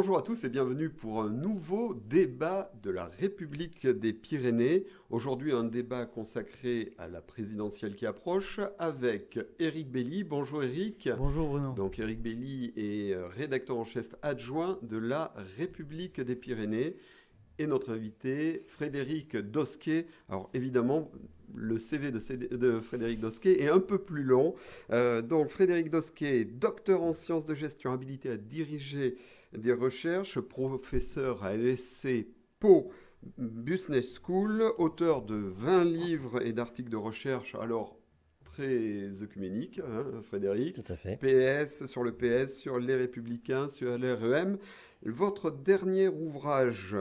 Bonjour à tous et bienvenue pour un nouveau débat de la République des Pyrénées. Aujourd'hui, un débat consacré à la présidentielle qui approche avec Éric Belli. Bonjour Éric. Bonjour Bruno. Donc Éric Belli est rédacteur en chef adjoint de la République des Pyrénées. Et notre invité, Frédéric Dosquet. Alors évidemment, le CV de Frédéric Dosquet est un peu plus long. Donc Frédéric Dosquet, docteur en sciences de gestion, habilité à diriger des recherches, professeur à l'ESC Pau Business School, auteur de 20 livres et d'articles de recherche, alors très œcuménique, hein, Frédéric. Tout à fait. PS, sur les Républicains, sur l'REM. Votre dernier ouvrage,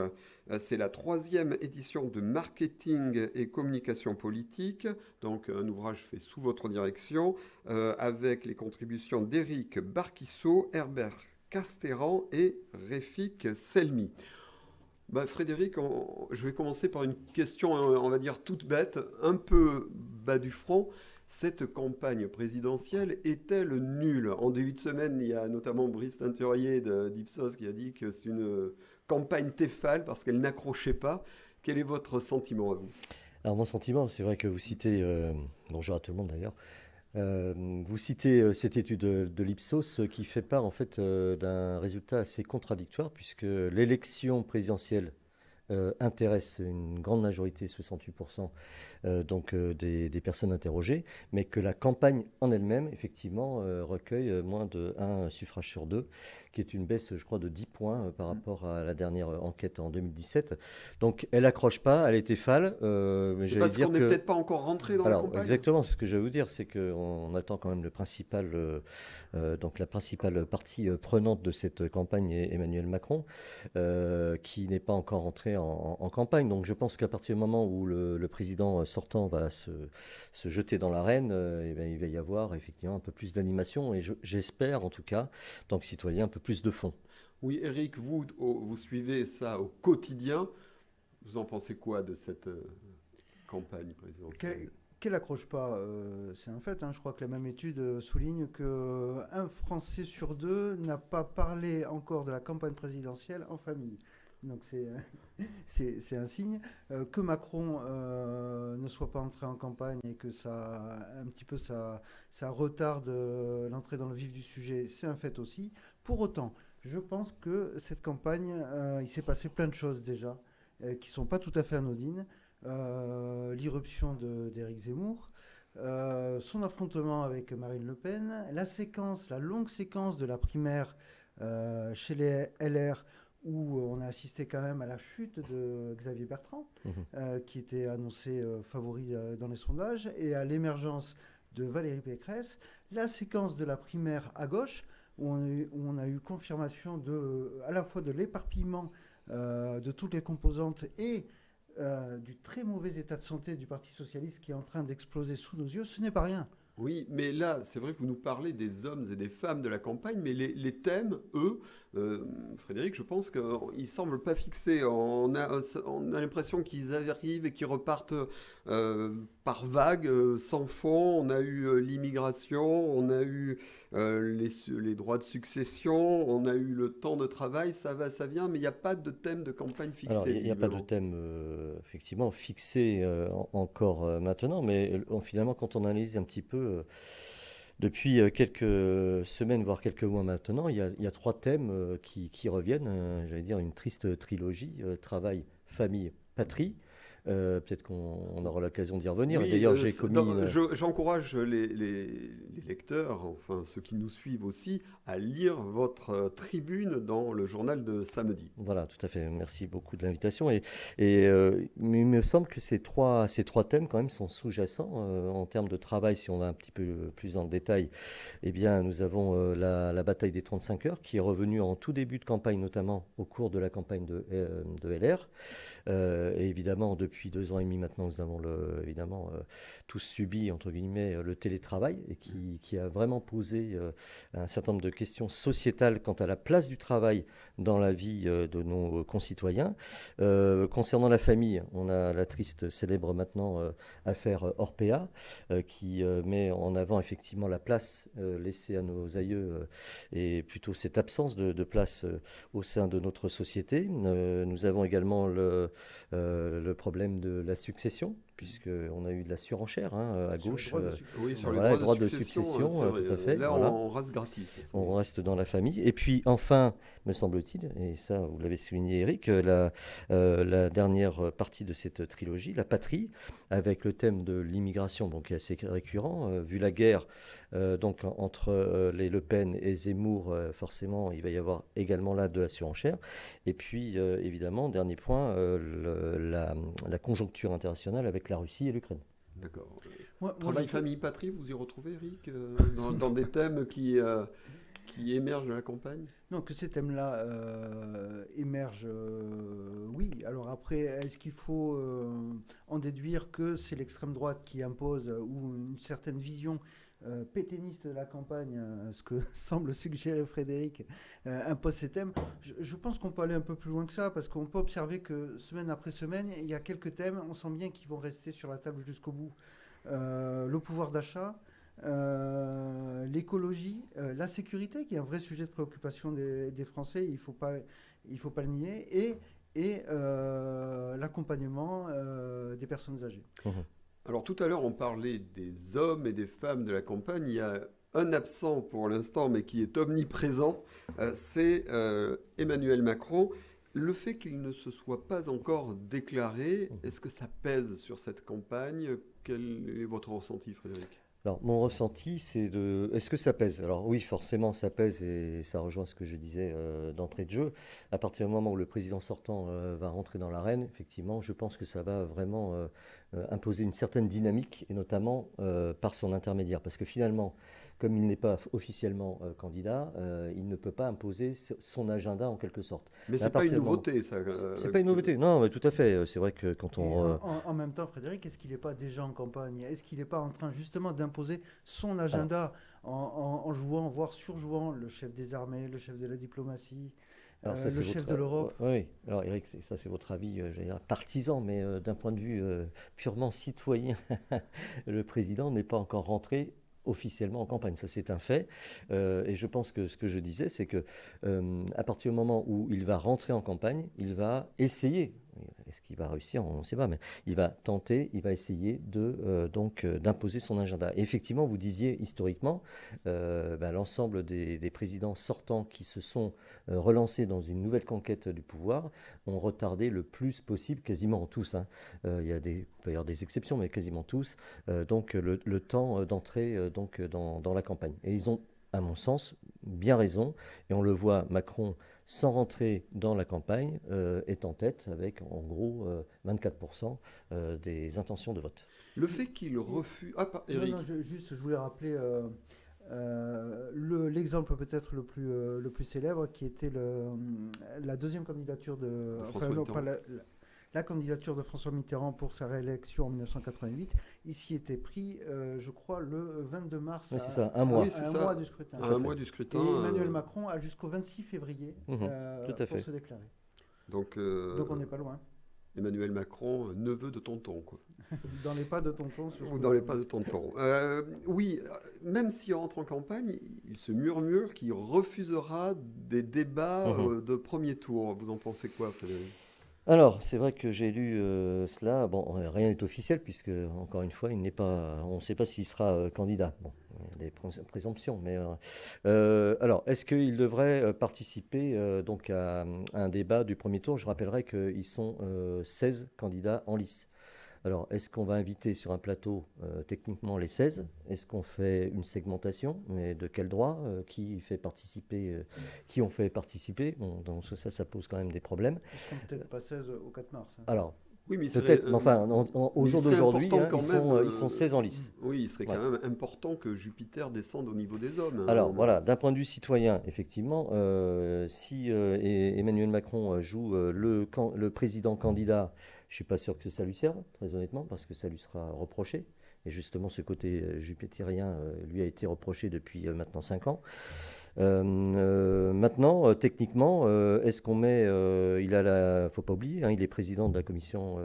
c'est la 3e édition de Marketing et communication politique, donc un ouvrage fait sous votre direction, avec les contributions d'Éric Barquissot, Herbert Casteran et Réfik Selmi. Frédéric, je vais commencer par une question, on va dire toute bête, un peu bas du front. Cette campagne présidentielle est-elle nulle? En début de semaine, il y a notamment Brice Teinturier d'Ipsos qui a dit que c'est une campagne Tefal parce qu'elle n'accrochait pas. Quel est votre sentiment à vous? Alors mon sentiment, c'est vrai que vous citez, bonjour à tout le monde d'ailleurs, vous citez cette étude de l'Ipsos qui fait part en fait d'un résultat assez contradictoire puisque l'élection présidentielle intéresse une grande majorité, 68%, des personnes interrogées, mais que la campagne en elle-même, effectivement, recueille moins de 1 suffrage sur 2, qui est une baisse, je crois, de 10 points par rapport à la dernière enquête en 2017. Donc, elle accroche pas, elle était fâle. C'est parce qu'on n'est peut-être pas encore rentré dans la campagne. Exactement, ce que je vais vous dire, c'est qu'on attend quand même le principal, donc la principale partie prenante de cette campagne est Emmanuel Macron, qui n'est pas encore entré en campagne. Donc je pense qu'à partir du moment où le président sortant va se jeter dans l'arène, il va y avoir effectivement un peu plus d'animation et j'espère en tout cas, en tant que citoyen, un peu plus de fond. Oui, Éric, vous suivez ça au quotidien. Vous en pensez quoi de cette campagne présidentielle? Qu'elle accroche pas, c'est un fait. Je crois que la même étude souligne qu'un Français sur deux n'a pas parlé encore de la campagne présidentielle en famille. Donc c'est un signe. Que Macron ne soit pas entré en campagne et que un petit peu ça retarde l'entrée dans le vif du sujet, c'est un fait aussi. Pour autant, je pense que cette campagne, il s'est passé plein de choses déjà qui ne sont pas tout à fait anodines. L'irruption d'Éric Zemmour, son affrontement avec Marine Le Pen, la longue séquence de la primaire chez les LR, où on a assisté quand même à la chute de Xavier Bertrand, qui était annoncé favori dans les sondages, et à l'émergence de Valérie Pécresse, la séquence de la primaire à gauche, où on a eu confirmation à la fois de l'éparpillement de toutes les composantes et du très mauvais état de santé du Parti socialiste qui est en train d'exploser sous nos yeux. Ce n'est pas rien. Oui, mais là, c'est vrai que vous nous parlez des hommes et des femmes de la campagne, mais les thèmes, eux, Frédéric, je pense qu'ils ne semblent pas fixés. On a l'impression qu'ils arrivent et qu'ils repartent par vagues, sans fond. On a eu l'immigration, on a eu les droits de succession, on a eu le temps de travail, ça va, ça vient, mais il n'y a pas de thème de campagne fixé. Alors, il n'y a pas de thème effectivement fixé encore maintenant, mais finalement, quand on analyse un petit peu depuis quelques semaines, voire quelques mois maintenant, il y a 3 thèmes qui reviennent. J'allais dire une triste trilogie, travail, famille, patrie. Peut-être qu'on aura l'occasion d'y revenir. Oui, d'ailleurs, j'ai commis... J'encourage les lecteurs, enfin ceux qui nous suivent aussi, à lire votre tribune dans le journal de samedi. Voilà, tout à fait. Merci beaucoup de l'invitation. Mais il me semble que ces trois thèmes, quand même, sont sous-jacents en termes de travail. Si on va un petit peu plus dans le détail, eh bien, nous avons la bataille des 35 heures qui est revenue en tout début de campagne, notamment au cours de la campagne de LR. Et évidemment, depuis depuis 2 ans et demi maintenant, nous avons évidemment tous subi, entre guillemets, le télétravail, et qui a vraiment posé un certain nombre de questions sociétales quant à la place du travail dans la vie de nos concitoyens. Concernant la famille, on a la triste, célèbre maintenant affaire Orpea, qui met en avant effectivement la place laissée à nos aïeux et plutôt cette absence de place au sein de notre société. Nous avons également le problème de la succession, puisqu'on a eu de la surenchère à gauche. Oui, sur voilà, les droits de succession, tout à fait. Là, voilà. on reste gratis. On reste dans la famille. Et puis enfin, me semble-t-il, et ça vous l'avez souligné Eric, la dernière partie de cette trilogie, La Patrie, avec le thème de l'immigration, donc qui est assez récurrent, vu la guerre donc entre les Le Pen et Zemmour, forcément il va y avoir également là de la surenchère. Et puis évidemment, dernier point, la conjoncture internationale avec la Russie et l'Ukraine. D'accord. Travail, famille, patrie, vous y retrouvez, Eric, dans des thèmes qui émergent de la campagne? Non, que ces thèmes-là émergent, oui. Alors après, est-ce qu'il faut en déduire que c'est l'extrême droite qui impose ou une certaine vision pétainiste de la campagne, ce que semble suggérer Frédéric, impose ces thèmes? Je pense qu'on peut aller un peu plus loin que ça, parce qu'on peut observer que semaine après semaine, il y a quelques thèmes, on sent bien qu'ils vont rester sur la table jusqu'au bout. Le pouvoir d'achat, l'écologie, la sécurité, qui est un vrai sujet de préoccupation des Français, il faut pas le nier, et l'accompagnement des personnes âgées. Mmh. Alors tout à l'heure, on parlait des hommes et des femmes de la campagne. Il y a un absent pour l'instant, mais qui est omniprésent, c'est Emmanuel Macron. Le fait qu'il ne se soit pas encore déclaré, est-ce que ça pèse sur cette campagne? Quel est votre ressenti, Frédéric? Alors, mon ressenti, c'est de... Est-ce que ça pèse? Alors oui, forcément, ça pèse, et ça rejoint ce que je disais d'entrée de jeu. À partir du moment où le président sortant va rentrer dans l'arène, effectivement, je pense que ça va vraiment imposer une certaine dynamique, et notamment par son intermédiaire. Parce que finalement, comme il n'est pas officiellement candidat, il ne peut pas imposer son agenda en quelque sorte. Mais ce n'est pas une nouveauté, ça. C'est pas une nouveauté, non, mais tout à fait. C'est vrai que quand on... En même temps, Frédéric, est-ce qu'il n'est pas déjà en campagne? Est-ce qu'il n'est pas en train justement d'imposer son agenda en jouant, voire surjouant le chef des armées, le chef de la diplomatie, alors ça, le chef de l'Europe? Oui, alors Eric, ça c'est votre avis, j'allais dire partisan, mais d'un point de vue purement citoyen, le président n'est pas encore rentré officiellement en campagne, ça c'est un fait, et je pense que ce que je disais, c'est que à partir du moment où il va rentrer en campagne, il va essayer, est-ce qu'il va réussir, on ne sait pas, mais il va tenter, il va essayer d'imposer son agenda. Et effectivement, vous disiez historiquement, l'ensemble des présidents sortants qui se sont relancés dans une nouvelle conquête du pouvoir ont retardé le plus possible, quasiment tous, il peut y avoir des exceptions, mais quasiment tous, le temps d'entrer dans la campagne. Et ils ont, à mon sens, bien raison, et on le voit, Macron, sans rentrer dans la campagne, est en tête avec en gros 24% des intentions de vote. Le fait qu'il refuse... Ah, Eric. Non, je voulais rappeler l'exemple peut-être le plus célèbre, qui était la deuxième candidature de... La candidature de François Mitterrand pour sa réélection en 1988, il s'y était pris, je crois, le 22 mars. Oui, c'est ça, un mois. Oui, c'est un ça. mois du scrutin. Un mois du scrutin. Et Emmanuel Macron a jusqu'au 26 février pour se déclarer. Donc on n'est pas loin. Emmanuel Macron, neveu de tonton, quoi. Dans les pas de tonton. Ou dans les pas de tonton. Oui, même s'il rentre en campagne, il se murmure qu'il refusera des débats de premier tour. Vous en pensez quoi, Frédéric? Alors, c'est vrai que j'ai lu cela. Bon, rien n'est officiel puisque, encore une fois, on ne sait pas s'il sera candidat. Bon, il y a des présomptions, mais alors, est-ce qu'il devrait participer à un débat du premier tour? Je rappellerai qu'ils sont 16 candidats en lice. Alors, est-ce qu'on va inviter sur un plateau techniquement les 16? Est-ce qu'on fait une segmentation? Mais de quel droit? Qui ont fait participer? Bon, donc ça pose quand même des problèmes. Ils ne seront peut-être pas 16 au 4 mars. Alors, Oui, mais il Peut-être, mais enfin, au mais il jour serait d'aujourd'hui, important hein, quand même. ils sont 16 en lice. Oui, il serait Ouais. quand même important que Jupiter descende au niveau des hommes, à un Alors moment. voilà, d'un point de vue citoyen, effectivement, si Emmanuel Macron joue le président candidat, je suis pas sûr que ça lui serve, très honnêtement, parce que ça lui sera reproché. Et justement, ce côté jupitérien lui a été reproché depuis maintenant 5 ans. Maintenant, techniquement, est-ce qu'on met, faut pas oublier, hein, il est président de la Commission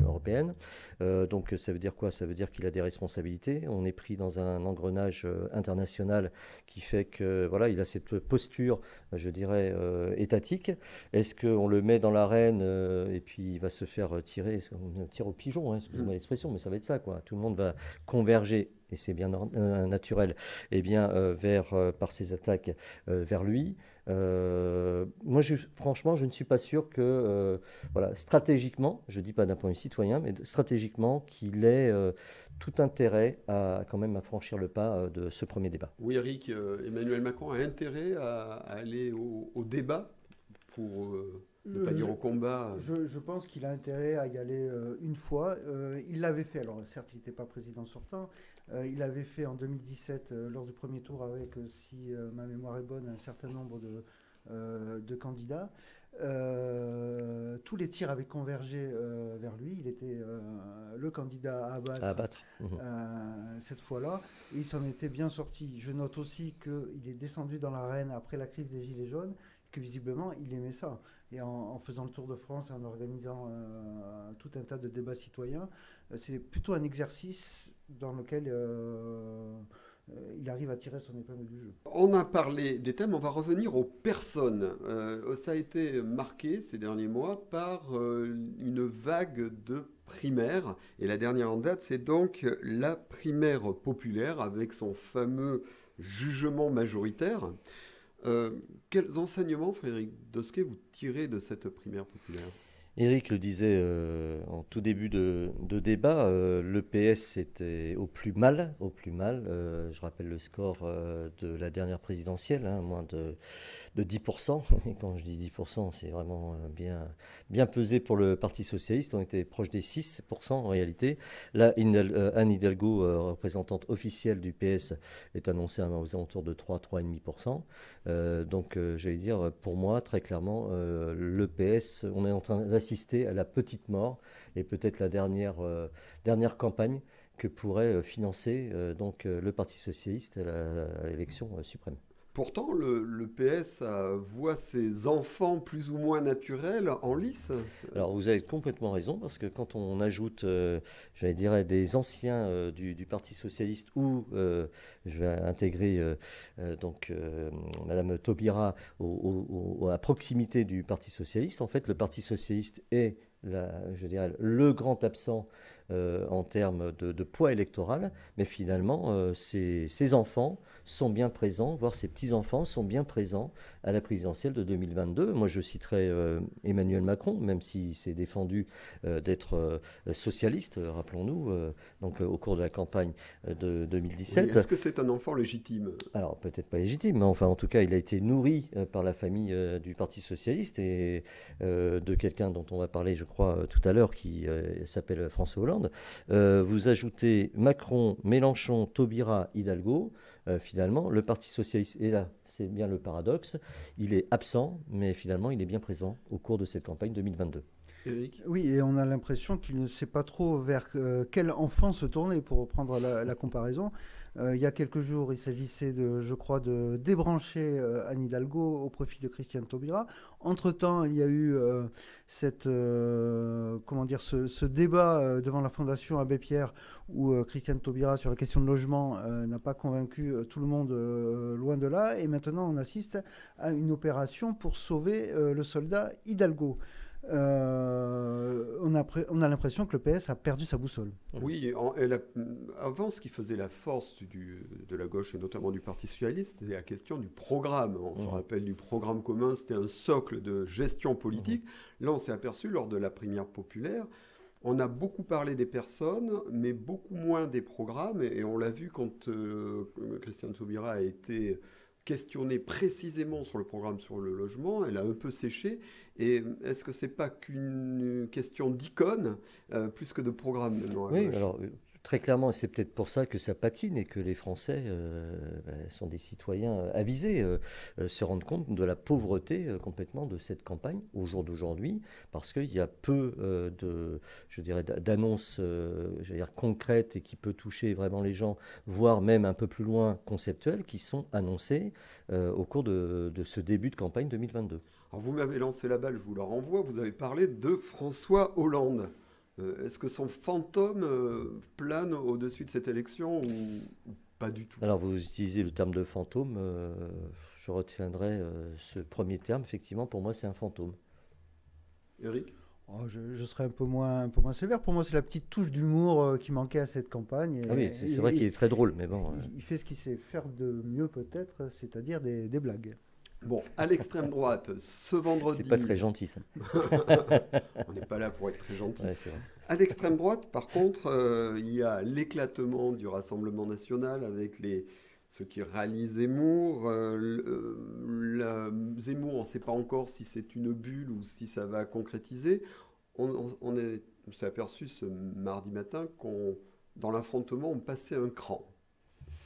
européenne. Donc ça veut dire quoi? Ça veut dire qu'il a des responsabilités. On est pris dans un engrenage international qui fait que voilà, il a cette posture, je dirais, étatique. Est-ce qu'on le met dans l'arène et puis il va se faire tirer, on tire au pigeon, hein, excusez-moi l'expression, mais ça va être ça, quoi. Tout le monde va converger et c'est bien naturel, eh bien, par ces attaques vers lui. Moi, franchement, je ne suis pas sûr que, voilà, stratégiquement, je ne dis pas d'un point de vue citoyen, mais stratégiquement, qu'il ait tout intérêt à quand même à franchir le pas de ce premier débat. Oui, Eric, Emmanuel Macron a intérêt à aller au débat pour ne pas dire au combat. Je pense qu'il a intérêt à y aller une fois. Il l'avait fait, alors certes, il n'était pas président sortant. Il l'avait fait en 2017 lors du premier tour avec, si ma mémoire est bonne, un certain nombre de candidats. Tous les tirs avaient convergé vers lui. Il était le candidat à abattre. Cette fois-là. Et il s'en était bien sorti. Je note aussi qu'il est descendu dans l'arène après la crise des Gilets jaunes, que visiblement il aimait ça. Et en faisant le tour de France et en organisant tout un tas de débats citoyens, c'est plutôt un exercice dans lequel il arrive à tirer son épingle du jeu. On a parlé des thèmes, on va revenir aux personnes. Ça a été marqué ces derniers mois par une vague de primaires. Et la dernière en date, c'est donc la primaire populaire avec son fameux jugement majoritaire. Quels enseignements, Frédéric Dosquet, vous tirez de cette primaire populaire? Éric le disait en tout début de débat, le PS était au plus mal. Je rappelle le score de la dernière présidentielle, hein, moins de 10%. Et quand je dis 10%, c'est vraiment bien pesé pour le Parti socialiste. On était proche des 6% en réalité. Là, Anne Hidalgo, représentante officielle du PS, est annoncée aux alentours de 3,5%. Donc, j'allais dire, pour moi, très clairement, le PS, on est en train d'assister à la petite mort et peut-être la dernière campagne que pourrait financer le Parti socialiste à l'élection suprême. Pourtant, le PS voit ses enfants plus ou moins naturels en lice. Alors, vous avez complètement raison, parce que quand on ajoute, j'allais dire, des anciens du Parti socialiste, ou je vais intégrer Madame Taubira à proximité du Parti socialiste, en fait, le Parti socialiste est je dirais, le grand absent en termes de poids électoral, mais finalement, ces enfants sont bien présents, voire ces petits-enfants sont bien présents à la présidentielle de 2022. Moi, je citerai Emmanuel Macron, même s'il s'est défendu d'être socialiste, rappelons-nous, au cours de la campagne de 2017. Oui, est-ce que c'est un enfant légitime? Alors, peut-être pas légitime, mais enfin, en tout cas, il a été nourri par la famille du Parti socialiste et de quelqu'un dont on va parler, je crois, tout à l'heure, qui s'appelle François Hollande. Vous ajoutez Macron, Mélenchon, Taubira, Hidalgo. Finalement, le Parti socialiste est là, c'est bien le paradoxe. Il est absent, mais finalement, il est bien présent au cours de cette campagne 2022. Eric? Oui, et on a l'impression qu'il ne sait pas trop vers quel enfant se tourner, pour reprendre la comparaison. Il y a quelques jours, il s'agissait de débrancher Anne Hidalgo au profit de Christiane Taubira. Entre-temps, il y a eu ce débat devant la Fondation Abbé Pierre où Christiane Taubira, sur la question de logement, n'a pas convaincu tout le monde, loin de là. Et maintenant, on assiste à une opération pour sauver le soldat Hidalgo. On a l'impression que le PS a perdu sa boussole. Oui, avant, ce qui faisait la force de la gauche et notamment du Parti socialiste, c'était la question du programme. On se rappelle du programme commun, c'était un socle de gestion politique. Là, on s'est aperçu lors de la primaire populaire, on a beaucoup parlé des personnes, mais beaucoup moins des programmes. Et on l'a vu quand Christiane Taubira a été questionnée précisément sur le programme sur le logement, elle a un peu séché. Et est-ce que c'est pas qu'une question d'icône plus que de programme maintenant à Oui, gauche? alors très clairement, c'est peut-être pour ça que ça patine et que les Français sont des citoyens avisés, se rendent compte de la pauvreté complètement de cette campagne au jour d'aujourd'hui, parce qu'il y a peu je dirais, d'annonces je veux dire, concrètes et qui peut toucher vraiment les gens, voire même un peu plus loin conceptuelles, qui sont annoncées au cours de ce début de campagne 2022. Alors vous m'avez lancé la balle, je vous la renvoie. Vous avez parlé de François Hollande. Est-ce que son fantôme plane au-dessus de cette élection ou pas du tout? Alors vous utilisez le terme de fantôme, je retiendrai ce premier terme, effectivement, pour moi c'est un fantôme. Eric? Oh, je serais un peu moins sévère. Pour moi, c'est la petite touche d'humour qui manquait à cette campagne. Ah oui, c'est vrai qu'il est très drôle, mais bon. Il fait ce qu'il sait faire de mieux peut-être, c'est-à-dire des blagues. Bon, à l'extrême droite, ce vendredi... C'est pas très gentil ça. On n'est pas là pour être très gentil. Ouais, c'est vrai. À l'extrême droite, par contre, il y a l'éclatement du Rassemblement national avec ceux qui rallient Zemmour. Zemmour, on ne sait pas encore si c'est une bulle ou si ça va concrétiser. On s'est aperçu ce mardi matin dans l'affrontement, on passait un cran.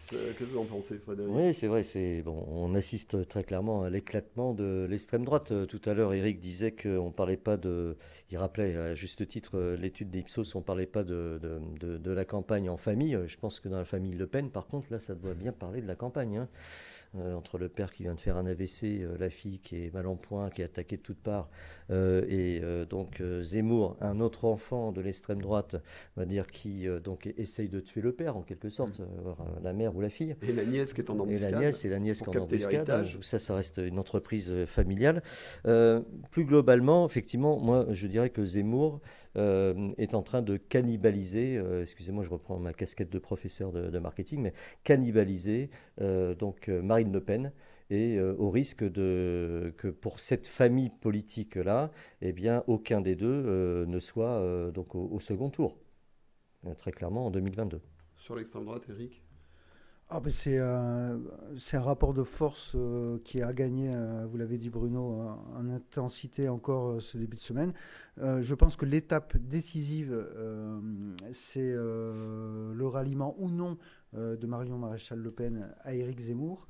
Qu'est-ce que vous en pensez, Frédéric? Oui, c'est vrai, bon, on assiste très clairement à l'éclatement de l'extrême droite. Tout à l'heure, Eric disait qu'on ne parlait pas il rappelait à juste titre l'étude d'Ipsos, on ne parlait pas de la campagne en famille. Je pense que dans la famille Le Pen, par contre, là, ça doit bien parler de la campagne, hein. Entre le père qui vient de faire un AVC, la fille qui est mal en point, qui est attaquée de toutes parts, et donc Zemmour, un autre enfant de l'extrême droite, on va dire, qui donc essaye de tuer le père en quelque sorte, la mère ou la fille. Et la nièce qui est en embuscade. Et la nièce qui est en embuscade. Donc ça reste une entreprise familiale. Plus globalement, effectivement, moi je dirais que Zemmour est en train de cannibaliser, excusez-moi, je reprends ma casquette de professeur de marketing, mais cannibaliser donc Marine Le Pen, et au risque que pour cette famille politique-là, eh bien, aucun des deux ne soit donc au second tour, très clairement en 2022. Sur l'extrême droite, Eric? Ah ben c'est un rapport de force qui a gagné, vous l'avez dit Bruno, en intensité encore ce début de semaine. Je pense que l'étape décisive, c'est le ralliement ou non de Marion Maréchal Le Pen à Éric Zemmour,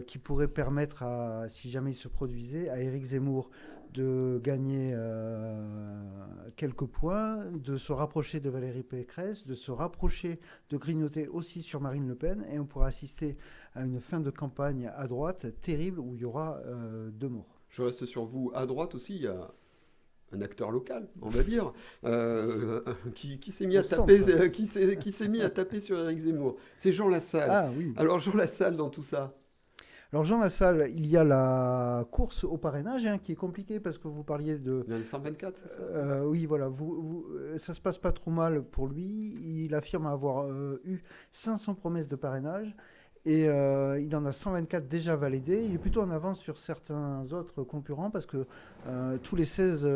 qui pourrait permettre, si jamais il se produisait, à Éric Zemmour de gagner quelques points, de se rapprocher de Valérie Pécresse, de se rapprocher, de grignoter aussi sur Marine Le Pen, et on pourra assister à une fin de campagne à droite terrible où il y aura 2 morts. Je reste sur vous. À droite aussi, il y a un acteur local, on va dire, qui s'est mis à taper, qui s'est mis à taper sur Éric Zemmour. C'est Jean Lassalle. Ah oui. Alors Jean Lassalle dans tout ça. Alors Jean Lassalle, il y a la course au parrainage qui est compliquée parce que vous parliez de... Il y en a 124, c'est ça? Oui, voilà. Ça se passe pas trop mal pour lui. Il affirme avoir eu 500 promesses de parrainage et il en a 124 déjà validées. Il est plutôt en avance sur certains autres concurrents parce que tous les 16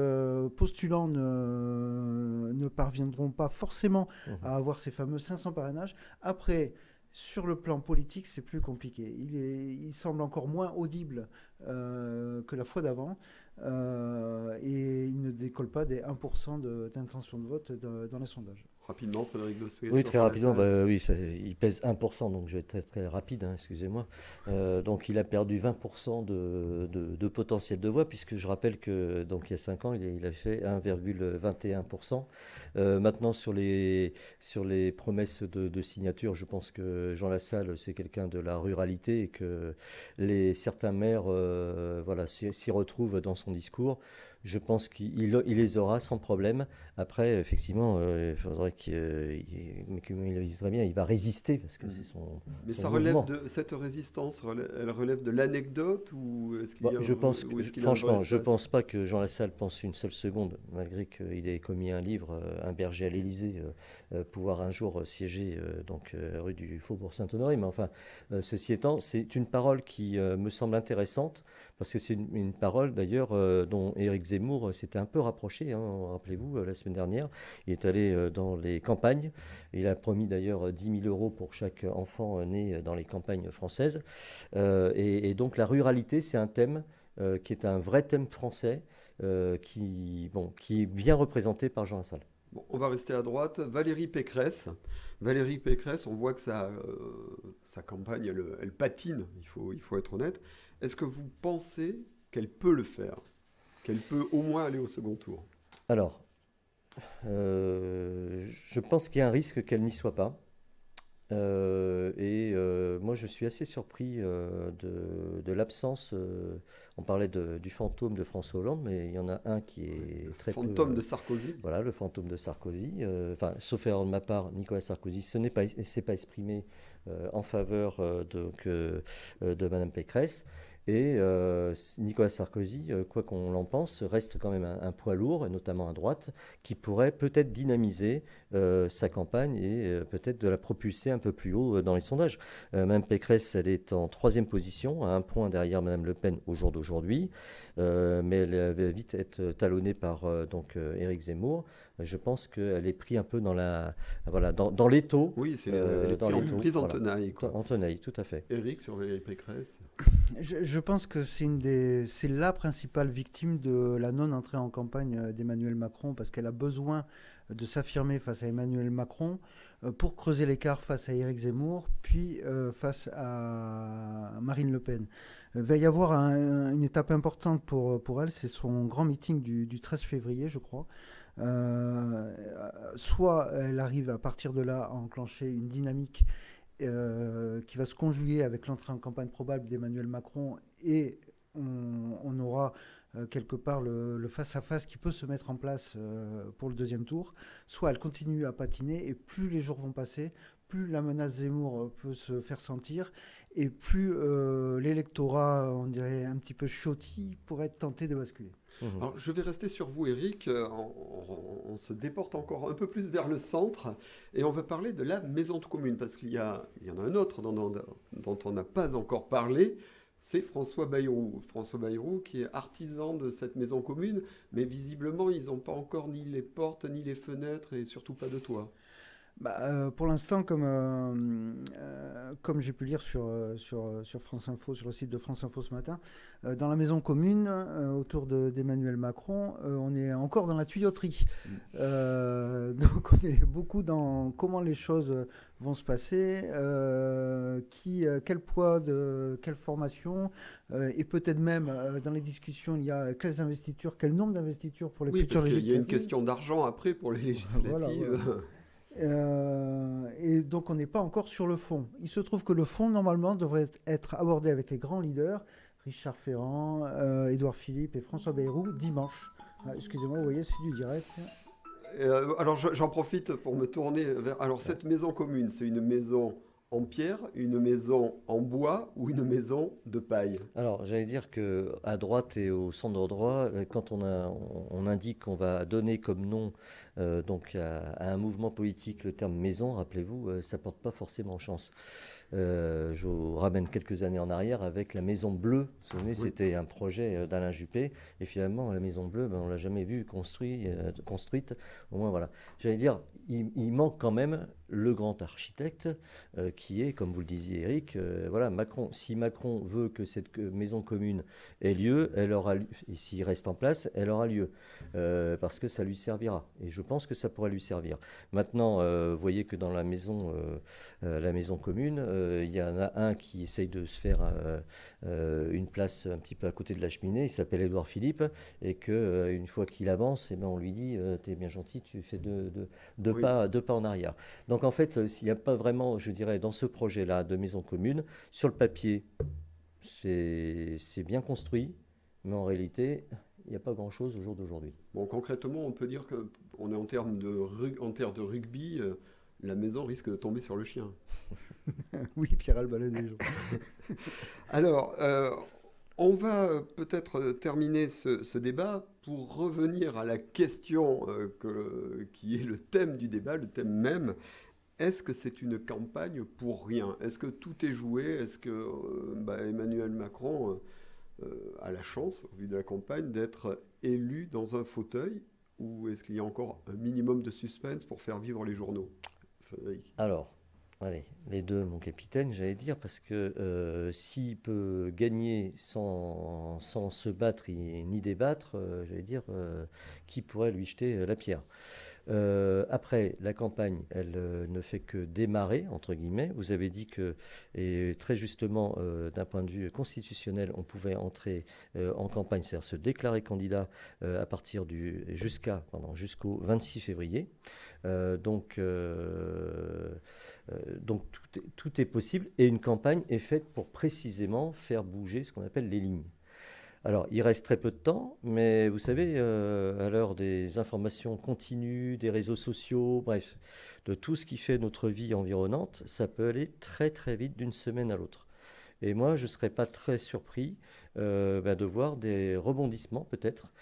postulants ne parviendront pas forcément à avoir ces fameux 500 parrainages. Après... Sur le plan politique, c'est plus compliqué. Il semble encore moins audible que la fois d'avant et il ne décolle pas des 1% d'intention de vote dans les sondages. Rapidement, Frédéric Dossuet. Oui, très rapidement. Oui, il pèse 1%, donc je vais être très, très rapide, hein, excusez-moi. Donc il a perdu 20% de potentiel de voix, puisque je rappelle que donc, il y a 5 ans, il a fait 1,21%. Maintenant, sur les promesses de signature, je pense que Jean Lassalle, c'est quelqu'un de la ruralité et que certains maires s'y retrouvent dans son discours. Je pense qu'il les aura sans problème. Après, effectivement, il faudrait mais comme il le dit très bien, il va résister parce que c'est son. Mais son ça mouvement. relève de cette résistance, elle relève de l'anecdote ou est-ce qu'il y a Je pense, franchement, je ne pense pas que Jean Lassalle pense une seule seconde, malgré qu'il ait commis un livre, Un berger à l'Élysée, pouvoir un jour siéger donc rue du Faubourg Saint-Honoré. Mais enfin, ceci étant, c'est une parole qui me semble intéressante parce que c'est une parole d'ailleurs dont Éric Zemmour s'était un peu rapproché, hein, rappelez-vous, la semaine dernière. Il est allé dans les campagnes. Il a promis d'ailleurs 10 000 euros pour chaque enfant né dans les campagnes françaises. Et donc la ruralité, c'est un thème qui est un vrai thème français, qui est bien représenté par Jean Lassalle. Bon, on va rester à droite. Valérie Pécresse. Valérie Pécresse, on voit que sa campagne, elle patine, il faut être honnête. Est-ce que vous pensez qu'elle peut le faire? Qu'elle peut au moins aller au second tour? Alors, je pense qu'il y a un risque qu'elle n'y soit pas. Moi, je suis assez surpris de l'absence. On parlait du fantôme de François Hollande, mais il y en a un qui est très peu. Le fantôme de Sarkozy. Voilà, le fantôme de Sarkozy. Sauf erreur de ma part, Nicolas Sarkozy s'est pas exprimé en faveur de Madame Pécresse. Et Nicolas Sarkozy, quoi qu'on en pense, reste quand même un poids lourd, et notamment à droite, qui pourrait peut-être dynamiser sa campagne et peut-être de la propulser un peu plus haut dans les sondages. Mme Pécresse, elle est en 3e position, à 1 point derrière Mme Le Pen au jour d'aujourd'hui, mais elle va vite être talonnée par Éric Zemmour. Je pense qu'elle est prise un peu dans l'étau. Oui, c'est prise en tenaille. En tenaille, tout à fait. Éric, sur Valérie Pécresse. Je pense que c'est la principale victime de la non-entrée en campagne d'Emmanuel Macron, parce qu'elle a besoin de s'affirmer face à Emmanuel Macron pour creuser l'écart face à Éric Zemmour, puis face à Marine Le Pen. Il va y avoir une étape importante pour elle, c'est son grand meeting du 13 février, je crois. Soit elle arrive à partir de là à enclencher une dynamique qui va se conjuguer avec l'entrée en campagne probable d'Emmanuel Macron, et on aura quelque part le face-à-face qui peut se mettre en place pour le 2e tour. Soit elle continue à patiner, et plus les jours vont passer, plus la menace Zemmour peut se faire sentir, et plus l'électorat, on dirait un petit peu chiotti, pourrait être tenté de basculer. Alors, je vais rester sur vous, Éric. On se déporte encore un peu plus vers le centre et on va parler de la maison de commune, parce qu'il y en a un autre dont on n'a pas encore parlé, c'est François Bayrou. François Bayrou qui est artisan de cette maison commune, mais visiblement ils n'ont pas encore ni les portes, ni les fenêtres et surtout pas de toit. Pour l'instant, comme j'ai pu lire sur France Info, sur le site de France Info ce matin, dans la maison commune, autour d'Emmanuel Macron, on est encore dans la tuyauterie. Donc on est beaucoup dans comment les choses vont se passer, quel poids, quelle formation, et peut-être même dans les discussions, il y a quel nombre d'investitures pour les futures législatives. Il y a une question d'argent après pour les législatives. Voilà. Et donc on n'est pas encore sur le fond. Il se trouve que le fond normalement devrait être abordé avec les grands leaders, Richard Ferrand, Édouard Philippe et François Bayrou, dimanche. Excusez-moi, vous voyez, c'est du direct. Alors j'en profite pour me tourner vers... Alors cette maison commune, c'est une maison en pierre, une maison en bois ou une maison de paille? Alors, j'allais dire qu'à droite et au centre droit, quand on indique qu'on va donner comme nom à un mouvement politique le terme maison, rappelez-vous, ça ne porte pas forcément chance. Je vous ramène quelques années en arrière avec la Maison Bleue. Vous vous souvenez, c'était un projet d'Alain Juppé. Et finalement, la Maison Bleue, on ne l'a jamais vue construite. Au moins, voilà. J'allais dire, il manque quand même le grand architecte qui est, comme vous le disiez, Éric, si Macron veut que cette maison commune ait lieu, elle aura lieu. Et s'il reste en place, elle aura lieu. Parce que ça lui servira. Et je pense que ça pourrait lui servir. Maintenant, vous voyez que dans la maison commune, il y en a un qui essaye de se faire une place un petit peu à côté de la cheminée. Il s'appelle Édouard Philippe. Et qu'une fois qu'il avance, on lui dit t'es bien gentil, tu fais deux pas en arrière. Donc en fait, il n'y a pas vraiment, je dirais, dans ce projet-là de maison commune, sur le papier, c'est bien construit, mais en réalité, il n'y a pas grand-chose au jour d'aujourd'hui. Bon, concrètement, on peut dire qu'on est en terre de rugby, la maison risque de tomber sur le chien. Oui, Pierre Albalade des gens. Alors, on va peut-être terminer ce débat pour revenir à la question qui est le thème du débat, le thème même. Est-ce que c'est une campagne pour rien? Est-ce que tout est joué? Est-ce que Emmanuel Macron a la chance, au vu de la campagne, d'être élu dans un fauteuil, ou est-ce qu'il y a encore un minimum de suspense pour faire vivre les journaux, Frédéric? Alors, allez, les deux, mon capitaine, j'allais dire, parce que s'il peut gagner sans se battre ni débattre, j'allais dire, qui pourrait lui jeter la pierre? Après, la campagne, elle ne fait que démarrer, entre guillemets. Vous avez dit que, et très justement, d'un point de vue constitutionnel, on pouvait entrer en campagne, c'est-à-dire se déclarer candidat à partir jusqu'au 26 février. Donc tout est possible et une campagne est faite pour précisément faire bouger ce qu'on appelle les lignes. Alors, il reste très peu de temps, mais vous savez, à l'heure des informations continues, des réseaux sociaux, bref, de tout ce qui fait notre vie environnante, ça peut aller très très vite d'une semaine à l'autre. Et moi, je ne serais pas très surpris de voir des rebondissements peut-être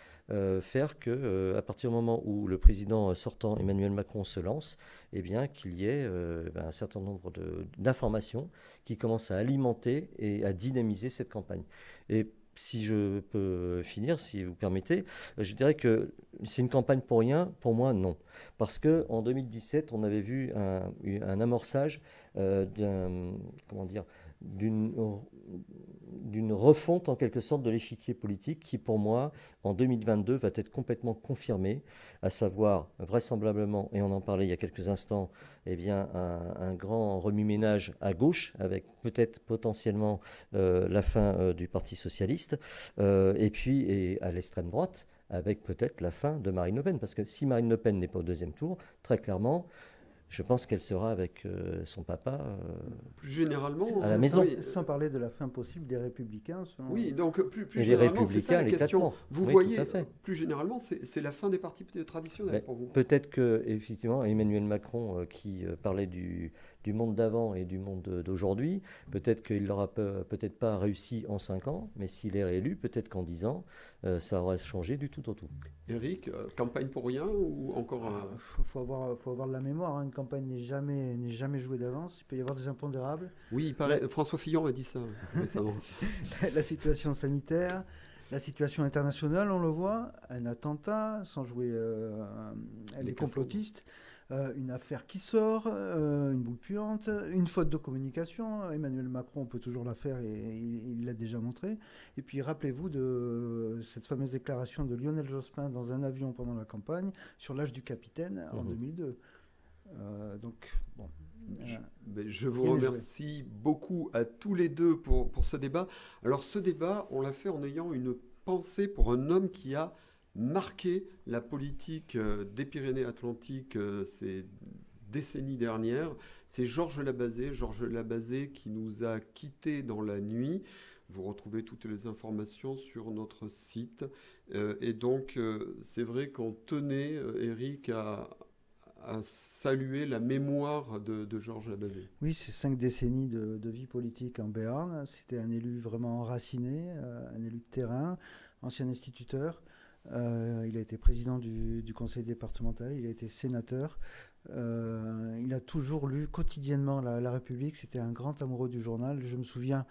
faire que, à partir du moment où le président sortant Emmanuel Macron se lance, eh bien, qu'il y ait un certain nombre d'informations qui commencent à alimenter et à dynamiser cette campagne. Et si je peux finir, si vous permettez, je dirais que c'est une campagne pour rien. Pour moi, non. Parce qu'en 2017, on avait vu un amorçage d'une refonte en quelque sorte de l'échiquier politique qui, pour moi, en 2022, va être complètement confirmée, à savoir vraisemblablement, et on en parlait il y a quelques instants, eh bien, un grand remue-ménage à gauche, avec peut-être potentiellement la fin du Parti socialiste, et à l'extrême droite, avec peut-être la fin de Marine Le Pen. Parce que si Marine Le Pen n'est pas au deuxième tour, très clairement, je pense qu'elle sera avec son papa plus généralement, à la maison. Sans parler de la fin possible des Républicains. Oui, donc plus et généralement, c'est ça la question. Vous oui, voyez, plus généralement, c'est la fin des partis traditionnels pour vous. Peut-être que, effectivement, Emmanuel Macron, qui parlait du monde d'avant et du monde d'aujourd'hui, peut-être qu'il n'aura peut-être pas réussi en 5 ans, mais s'il est réélu, peut-être qu'en 10 ans, ça aurait changé du tout au tout. Éric, campagne pour rien ou encore faut avoir de la mémoire, hein. Une campagne n'est jamais jouée d'avance. Il peut y avoir des impondérables. Oui, il paraît, François Fillon a dit ça récemment. La situation sanitaire, la situation internationale, on le voit, un attentat, sans jouer les complotistes. Une affaire qui sort, une boule puante, une faute de communication. Emmanuel Macron, on peut toujours la faire et il l'a déjà montré. Et puis rappelez-vous de cette fameuse déclaration de Lionel Jospin dans un avion pendant la campagne sur l'âge du capitaine en 2002. Je vous remercie beaucoup à tous les deux pour ce débat. Alors ce débat, on l'a fait en ayant une pensée pour un homme qui a marqué la politique des Pyrénées-Atlantiques ces décennies dernières. C'est Georges Labazée. Georges Labazée qui nous a quittés dans la nuit. Vous retrouvez toutes les informations sur notre site. Et donc, c'est vrai qu'on tenait, Éric, à saluer la mémoire de Georges Labazée. Oui, c'est 5 décennies de vie politique en Béarn. C'était un élu vraiment enraciné, un élu de terrain, ancien instituteur. Il a été président du conseil départemental, il a été sénateur. Il a toujours lu quotidiennement la République. C'était un grand amoureux du journal. Je me souviens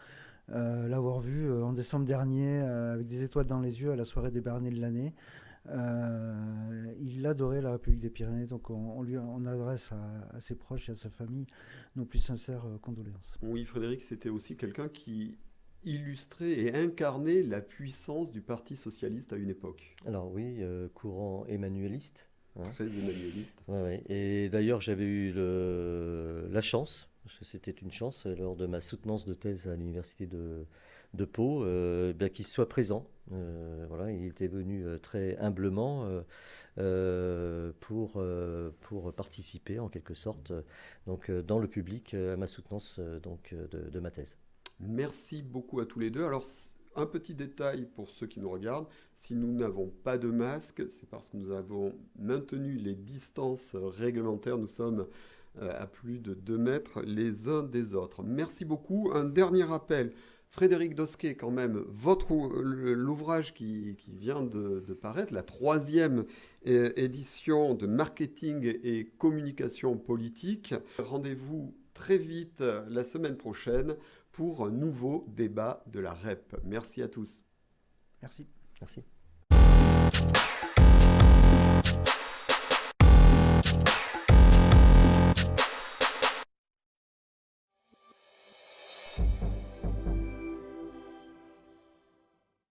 l'avoir vu en décembre dernier avec des étoiles dans les yeux à la soirée des Béarnais de l'année. Il adorait la République des Pyrénées, donc on adresse à ses proches et à sa famille nos plus sincères condoléances. Oui, Frédéric, c'était aussi quelqu'un qui illustrer et incarner la puissance du Parti socialiste à une époque. Alors oui, courant emmanueliste. Hein. Très emmanueliste. Ouais. Et d'ailleurs, j'avais eu la chance, parce que c'était une chance, lors de ma soutenance de thèse à l'université de Pau, qu'il soit présent. Il était venu très humblement pour participer en quelque sorte dans le public à ma soutenance de ma thèse. Merci beaucoup à tous les deux. Alors, un petit détail pour ceux qui nous regardent, si nous n'avons pas de masque, c'est parce que nous avons maintenu les distances réglementaires. Nous sommes à plus de 2 mètres les uns des autres. Merci beaucoup. Un dernier rappel. Frédéric Dosquet, quand même, l'ouvrage qui vient de paraître, la 3e édition de marketing et communication politique. Rendez-vous très vite la semaine prochaine pour un nouveau débat de la REP. Merci à tous. Merci. Merci.